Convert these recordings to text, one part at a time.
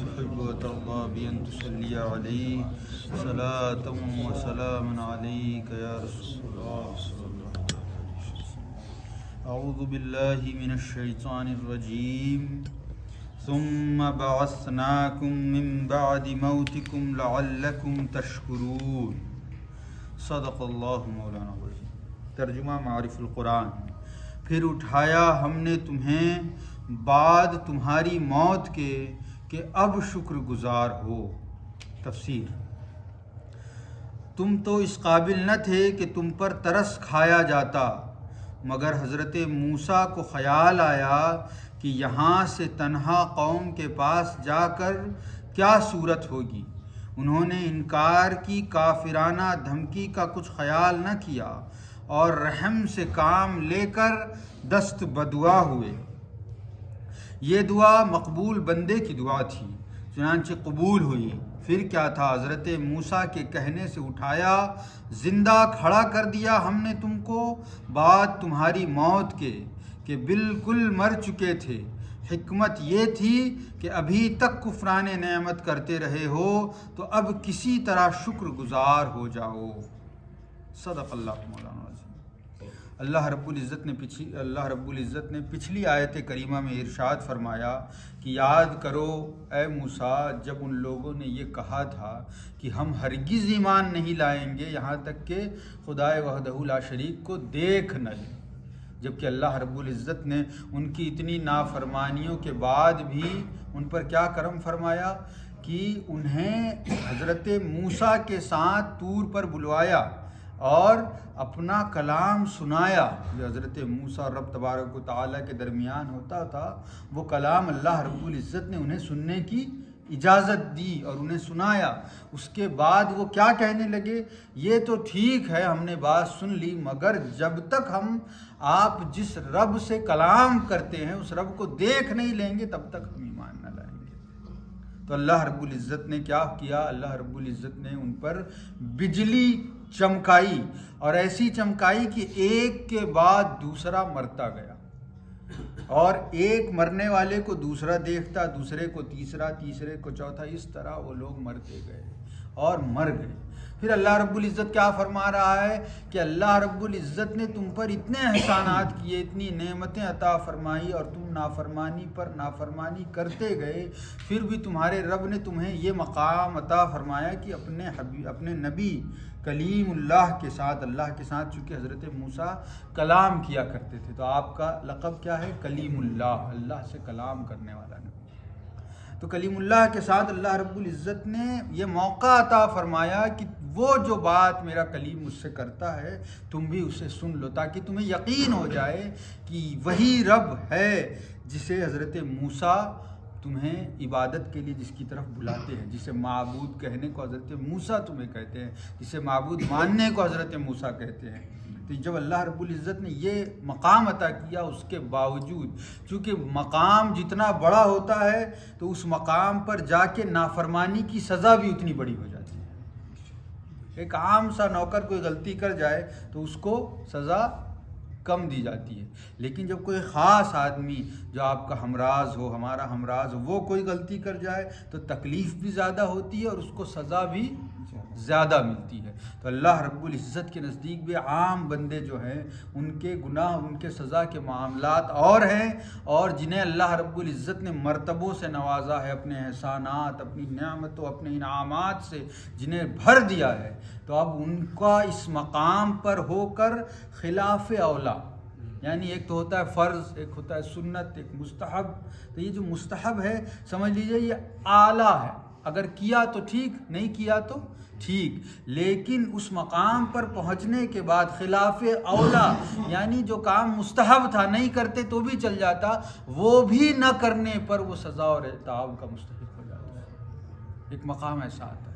تحب وترضى بأن تصلي عليه صلاة وسلاما عليك يا رسول الله صلى الله عليه وسلم. أعوذ بالله من الشيطان الرجيم. ثم بعثناكم من بعد موتكم لعلكم تشكرون. صدق اللہ مولانا العظیم. ترجمہ معارف القرآن. پھر اٹھایا ہم نے تمہیں بعد تمہاری موت کے کہ اب شکر گزار ہو. تفسیر. تم تو اس قابل نہ تھے کہ تم پر ترس کھایا جاتا، مگر حضرت موسیٰ کو خیال آیا کہ یہاں سے تنہا قوم کے پاس جا کر کیا صورت ہوگی. انہوں نے انکار کی کافرانہ دھمکی کا کچھ خیال نہ کیا اور رحم سے کام لے کر دست بدعا ہوئے. یہ دعا مقبول بندے کی دعا تھی، چنانچہ قبول ہوئی. پھر کیا تھا، حضرت موسیٰ کے کہنے سے اٹھایا، زندہ کھڑا کر دیا ہم نے تم کو بعد تمہاری موت کے کہ بالکل مر چکے تھے. حکمت یہ تھی کہ ابھی تک کفران نعمت کرتے رہے ہو تو اب کسی طرح شکر گزار ہو جاؤ. صدق اللہ مولانا العظیم. اللہ رب العزت نے پچھلی آیت کریمہ میں ارشاد فرمایا کہ یاد کرو اے موسیٰ جب ان لوگوں نے یہ کہا تھا کہ ہم ہرگز ایمان نہیں لائیں گے یہاں تک کہ خدائے وحدہ لا شریک کو دیکھ نہ لیں، جبکہ اللہ رب العزت نے ان کی اتنی نافرمانیوں کے بعد بھی ان پر کیا کرم فرمایا کہ انہیں حضرت موسیٰ کے ساتھ طور پر بلوایا اور اپنا کلام سنایا. جو حضرت موسیٰ اور رب تبارک و تعالیٰ کے درمیان ہوتا تھا وہ کلام اللہ رب العزت نے انہیں سننے کی اجازت دی اور انہیں سنایا. اس کے بعد وہ کیا کہنے لگے، یہ تو ٹھیک ہے ہم نے بات سن لی، مگر جب تک ہم آپ جس رب سے کلام کرتے ہیں اس رب کو دیکھ نہیں لیں گے تب تک ہم ایمان نہ لائیں گے. تو اللہ رب العزت نے کیا کیا، اللہ رب العزت نے ان پر بجلی چمکائی اور ایسی چمکائی کہ ایک کے بعد دوسرا مرتا گیا، اور ایک مرنے والے کو دوسرا دیکھتا، دوسرے کو تیسرا، تیسرے کو چوتھا، اس طرح وہ لوگ مرتے گئے اور مر گئے. پھر اللہ رب العزت کیا فرما رہا ہے کہ اللہ رب العزت نے تم پر اتنے احسانات کیے، اتنی نعمتیں عطا فرمائی اور تم نافرمانی پر نافرمانی کرتے گئے، پھر بھی تمہارے رب نے تمہیں یہ مقام عطا فرمایا کہ اپنے نبی کلیم اللہ کے ساتھ، اللہ کے ساتھ، چونکہ حضرت موسیٰ کلام کیا کرتے تھے تو آپ کا لقب کیا ہے، کلیم اللہ، اللہ سے کلام کرنے والا نبی. تو کلیم اللہ کے ساتھ اللہ رب العزت نے یہ موقع عطا فرمایا کہ وہ جو بات میرا کلیم مجھ سے کرتا ہے تم بھی اسے سن لو، تاکہ تمہیں یقین ہو جائے کہ وہی رب ہے جسے حضرت موسیٰ تمہیں عبادت کے لیے جس کی طرف بلاتے ہیں، جسے معبود کہنے کو حضرت موسیٰ تمہیں کہتے ہیں، جسے معبود ماننے کو حضرت موسیٰ کہتے ہیں. تو جب اللہ رب العزت نے یہ مقام عطا کیا، اس کے باوجود چونکہ مقام جتنا بڑا ہوتا ہے تو اس مقام پر جا کے نافرمانی کی سزا بھی اتنی بڑی ہو جاتی ہے. ایک عام سا نوکر کوئی غلطی کر جائے تو اس کو سزا کم دی جاتی ہے، لیکن جب کوئی خاص آدمی جو آپ کا ہمراز ہو، ہمارا ہمراز ہو، وہ کوئی غلطی کر جائے تو تکلیف بھی زیادہ ہوتی ہے اور اس کو سزا بھی زیادہ ملتی ہے. تو اللہ رب العزت کے نزدیک بھی عام بندے جو ہیں ان کے گناہ، ان کے سزا کے معاملات اور ہیں، اور جنہیں اللہ رب العزت نے مرتبوں سے نوازا ہے، اپنے احسانات، اپنی نعمتوں، اپنے انعامات سے جنہیں بھر دیا ہے، تو اب ان کا اس مقام پر ہو کر خلاف اولا، یعنی ایک تو ہوتا ہے فرض، ایک ہوتا ہے سنت، ایک مستحب. تو یہ جو مستحب ہے سمجھ لیجئے یہ اعلیٰ ہے، اگر کیا تو ٹھیک، نہیں کیا تو ٹھیک، لیکن اس مقام پر پہنچنے کے بعد خلاف اولا، یعنی جو کام مستحب تھا نہیں کرتے تو بھی چل جاتا، وہ بھی نہ کرنے پر وہ سزا اور عتاب کا مستحق ہو جاتا ہے. ایک مقام ایسا آتا ہے.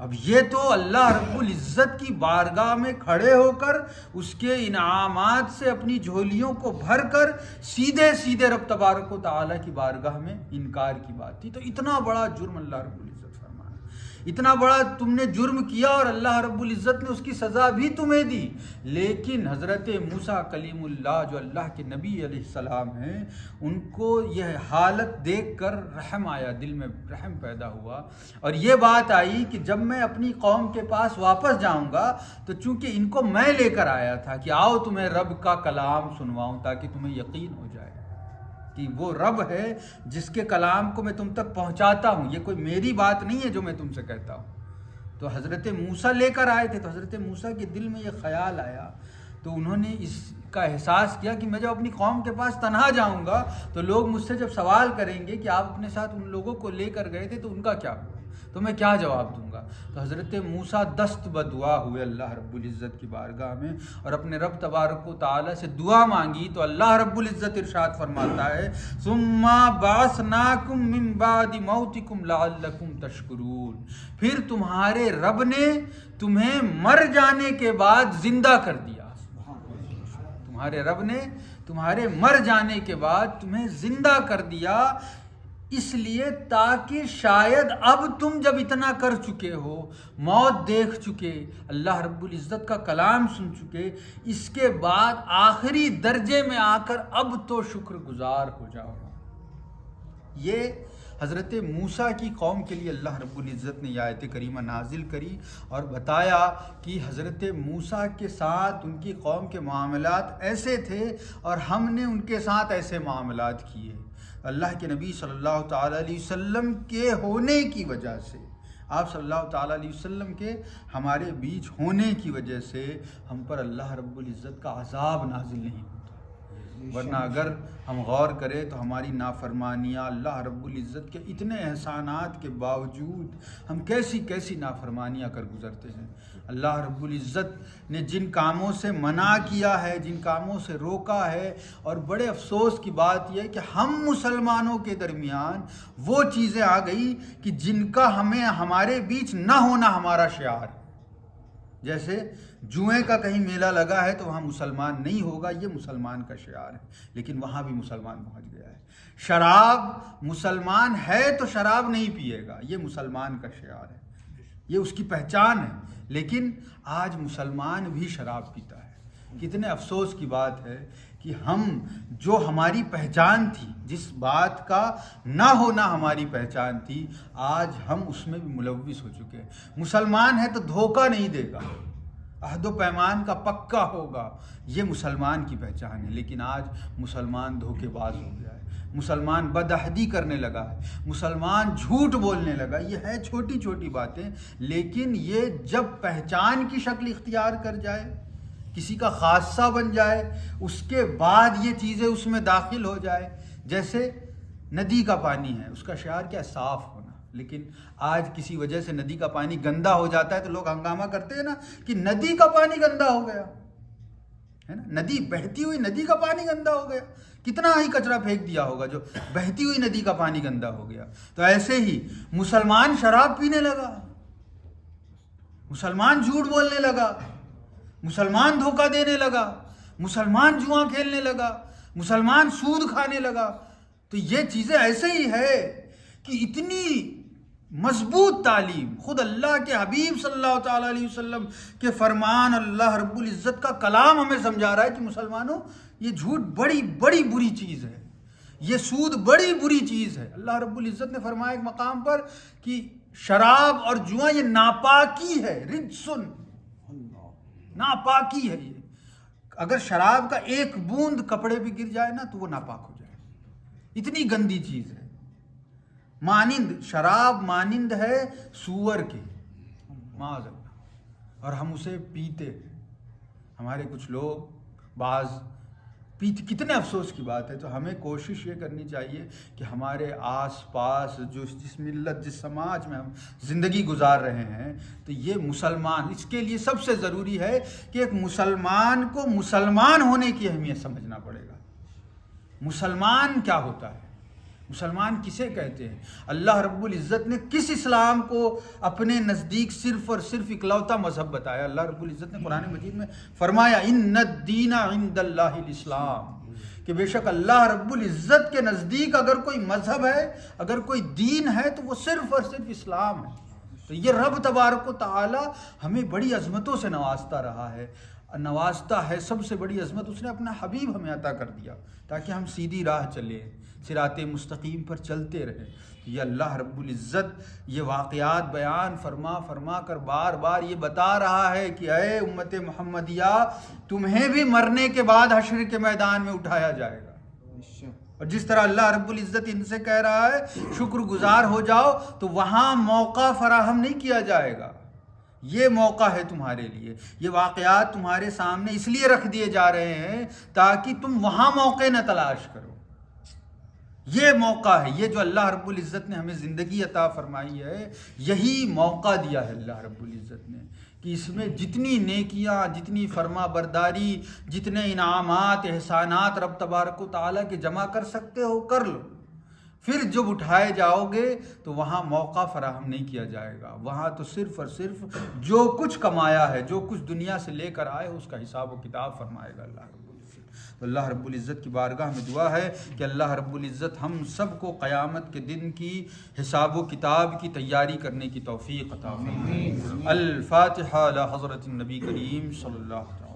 اب یہ تو اللہ رب العزت کی بارگاہ میں کھڑے ہو کر اس کے انعامات سے اپنی جھولیوں کو بھر کر سیدھے رب تبارک و تعالیٰ کی بارگاہ میں انکار کی بات تھی. تو اتنا بڑا جرم اللہ رب العزت فرمانا. اتنا بڑا تم نے جرم کیا اور اللہ رب العزت نے اس کی سزا بھی تمہیں دی، لیکن حضرت موسیٰ کلیم اللہ جو اللہ کے نبی علیہ السلام ہیں، ان کو یہ حالت دیکھ کر رحم آیا، دل میں رحم پیدا ہوا، اور یہ بات آئی کہ جب میں اپنی قوم کے پاس واپس جاؤں گا تو چونکہ ان کو میں لے کر آیا تھا کہ آؤ تمہیں رب کا کلام سنواؤں تاکہ تمہیں یقین ہو جائے کہ وہ رب ہے جس کے کلام کو میں تم تک پہنچاتا ہوں، یہ کوئی میری بات نہیں ہے جو میں تم سے کہتا ہوں۔ تو حضرت موسیٰ لے کر آئے تھے، تو حضرت موسیٰ کے دل میں یہ خیال آیا، تو انہوں نے اس کا احساس کیا کہ میں جب اپنی قوم کے پاس تنہا جاؤں گا تو لوگ مجھ سے جب سوال کریں گے کہ آپ اپنے ساتھ ان لوگوں کو لے کر گئے تھے تو ان کا کیا ہوا، تو میں کیا جواب دوں گا۔ تو حضرت موسیٰ دست بدعا ہوئے اللہ رب العزت کی بارگاہ میں اور اپنے رب تبارک و تعالیٰ سے دعا مانگی، تو اللہ رب العزت ارشاد فرماتا ہے ثم بعثناکم من بعد موتکم لعلکم تشکرون، پھر تمہارے رب نے تمہیں مر جانے کے بعد زندہ کر دیا، تمہارے رب نے تمہارے مر جانے کے بعد تمہیں زندہ کر دیا، اس لیے تاکہ شاید اب تم جب اتنا کر چکے ہو، موت دیکھ چکے، اللہ رب العزت کا کلام سن چکے، اس کے بعد آخری درجے میں آ کر اب تو شکر گزار ہو جاؤ۔ یہ حضرت موسیٰ کی قوم کے لیے اللہ رب العزت نے یہ آیت کریمہ نازل کری اور بتایا کہ حضرت موسیٰ کے ساتھ ان کی قوم کے معاملات ایسے تھے اور ہم نے ان کے ساتھ ایسے معاملات کیے۔ اللہ کے نبی صلی اللہ تعالیٰ علیہ وسلم کے ہونے کی وجہ سے، آپ صلی اللہ تعالیٰ علیہ وسلم کے ہمارے بیچ ہونے کی وجہ سے ہم پر اللہ رب العزت کا عذاب نازل نہیں ہوتا، ورنہ اگر ہم غور کریں تو ہماری نافرمانیاں، اللہ رب العزت کے اتنے احسانات کے باوجود ہم کیسی کیسی نافرمانیاں کر گزرتے ہیں۔ اللہ رب العزت نے جن کاموں سے منع کیا ہے، جن کاموں سے روکا ہے، اور بڑے افسوس کی بات یہ ہے کہ ہم مسلمانوں کے درمیان وہ چیزیں آ گئی کہ جن کا ہمارے بیچ نہ ہونا ہمارا شعار ہے۔ جیسے جوئیں کا کہیں میلہ لگا ہے تو وہاں مسلمان نہیں ہوگا، یہ مسلمان کا شعار ہے، لیکن وہاں بھی مسلمان پہنچ گیا ہے۔ شراب، مسلمان ہے تو شراب نہیں پیے گا، یہ مسلمان کا شعار ہے، یہ اس کی پہچان ہے، لیکن آج مسلمان بھی شراب پیتا ہے۔ کتنے افسوس کی بات ہے کہ ہم جو ہماری پہچان تھی، جس بات کا نہ ہونا ہماری پہچان تھی، آج ہم اس میں بھی ملوث ہو چکے ہیں۔ مسلمان ہے تو دھوکہ نہیں دے گا، عہد و پیمان کا پکا ہوگا، یہ مسلمان کی پہچان ہے، لیکن آج مسلمان دھوکے باز ہو گیا ہے، مسلمان بدعہدی کرنے لگا ہے، مسلمان جھوٹ بولنے لگا۔ یہ ہے چھوٹی چھوٹی باتیں، لیکن یہ جب پہچان کی شکل اختیار کر جائے، کسی کا خاصہ بن جائے، اس کے بعد یہ چیزیں اس میں داخل ہو جائے۔ جیسے ندی کا پانی ہے، اس کا شعار کیا ہے؟ صاف ہونا، لیکن آج کسی وجہ سے ندی کا پانی گندا ہو جاتا ہے تو لوگ ہنگامہ کرتے ہیں نا کہ ندی کا پانی گندا ہو گیا ہے نا، ندی بہتی ہوئی ندی کا پانی گندا ہو گیا، کتنا ہی کچرا پھینک دیا ہوگا جو بہتی ہوئی ندی کا پانی گندا ہو گیا۔ تو ایسے ہی مسلمان شراب پینے لگا، مسلمان جھوٹ بولنے لگا، مسلمان دھوکہ دینے لگا، مسلمان جوا کھیلنے لگا، مسلمان سود کھانے لگا۔ تو یہ چیزیں ایسے ہی ہے کہ اتنی مضبوط تعلیم، خود اللہ کے حبیب صلی اللہ تعالیٰ علیہ وسلم کے فرمان، اللہ رب العزت کا کلام ہمیں سمجھا رہا ہے کہ مسلمانوں یہ جھوٹ بڑی بڑی بری چیز ہے، یہ سود بڑی بری چیز ہے۔ اللہ رب العزت نے فرمایا ایک مقام پر کہ شراب اور جوا یہ ناپاکی ہے، رجسن، ناپاکی ہے۔ یہ اگر شراب کا ایک بوند کپڑے پہ گر جائے نا تو وہ ناپاک ہو جائے، اتنی گندی چیز ہے۔ مانند شراب مانند ہے سور کے، معاذ اللہ، اور ہم اسے پیتے ہیں۔ ہمارے کچھ لوگ بعض پیتے، کتنے افسوس کی بات ہے۔ تو ہمیں کوشش یہ کرنی چاہیے کہ ہمارے آس پاس جس ملت، جس سماج میں ہم زندگی گزار رہے ہیں، تو یہ مسلمان، اس کے لیے سب سے ضروری ہے کہ ایک مسلمان کو مسلمان ہونے کی اہمیت سمجھنا پڑے گا۔ مسلمان کیا ہوتا ہے؟ مسلمان کسے کہتے ہیں؟ اللہ رب العزت نے کس اسلام کو اپنے نزدیک صرف اور صرف اکلوتا مذہب بتایا؟ اللہ رب العزت نے قرآن مجید میں فرمایا ان الدین عند اللہ الاسلام، کہ بے شک اللہ رب العزت کے نزدیک اگر کوئی مذہب ہے، اگر کوئی دین ہے تو وہ صرف اور صرف اسلام ہے۔ تو یہ رب تبارک و تعالی ہمیں بڑی عظمتوں سے نوازتا رہا ہے، نوازتا ہے۔ سب سے بڑی عظمت اس نے اپنا حبیب ہمیں عطا کر دیا تاکہ ہم سیدھی راہ چلیں، صراط مستقیم پر چلتے رہیں۔ یہ اللہ رب العزت یہ واقعات بیان فرما فرما کر بار بار یہ بتا رہا ہے کہ اے امت محمدیہ، تمہیں بھی مرنے کے بعد حشر کے میدان میں اٹھایا جائے گا۔ اور جس طرح اللہ رب العزت ان سے کہہ رہا ہے شکر گزار ہو جاؤ، تو وہاں موقع فراہم نہیں کیا جائے گا۔ یہ موقع ہے تمہارے لیے، یہ واقعات تمہارے سامنے اس لیے رکھ دیے جا رہے ہیں تاکہ تم وہاں موقع نہ تلاش کرو۔ یہ موقع ہے، یہ جو اللہ رب العزت نے ہمیں زندگی عطا فرمائی ہے، یہی موقع دیا ہے اللہ رب العزت نے کہ اس میں جتنی نیکیاں، جتنی فرما برداری، جتنے انعامات، احسانات رب تبارک و تعالیٰ کے جمع کر سکتے ہو کر لو۔ پھر جب اٹھائے جاؤ گے تو وہاں موقع فراہم نہیں کیا جائے گا، وہاں تو صرف اور صرف جو کچھ کمایا ہے، جو کچھ دنیا سے لے کر آئے اس کا حساب و کتاب فرمائے گا اللہ رب العزت۔ تو اللہ رب العزت کی بارگاہ میں دعا ہے کہ اللہ رب العزت ہم سب کو قیامت کے دن کی حساب و کتاب کی تیاری کرنے کی توفیق عطا فرمائے۔ الفاتحہ علی حضرت النبی کریم صلی اللہ علیہ وسلم۔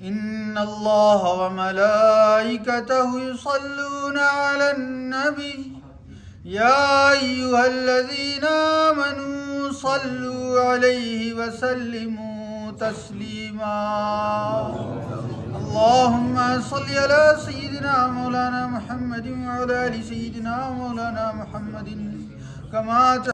ان اللہ وملائکتہ یصلون علی النبی یا ایہا الذین آمنوا صلوا علیہ وسلموا تسلیما۔ اللہم صل علی سیدنا مولانا محمد وعلی آل سیدنا مولانا محمد کما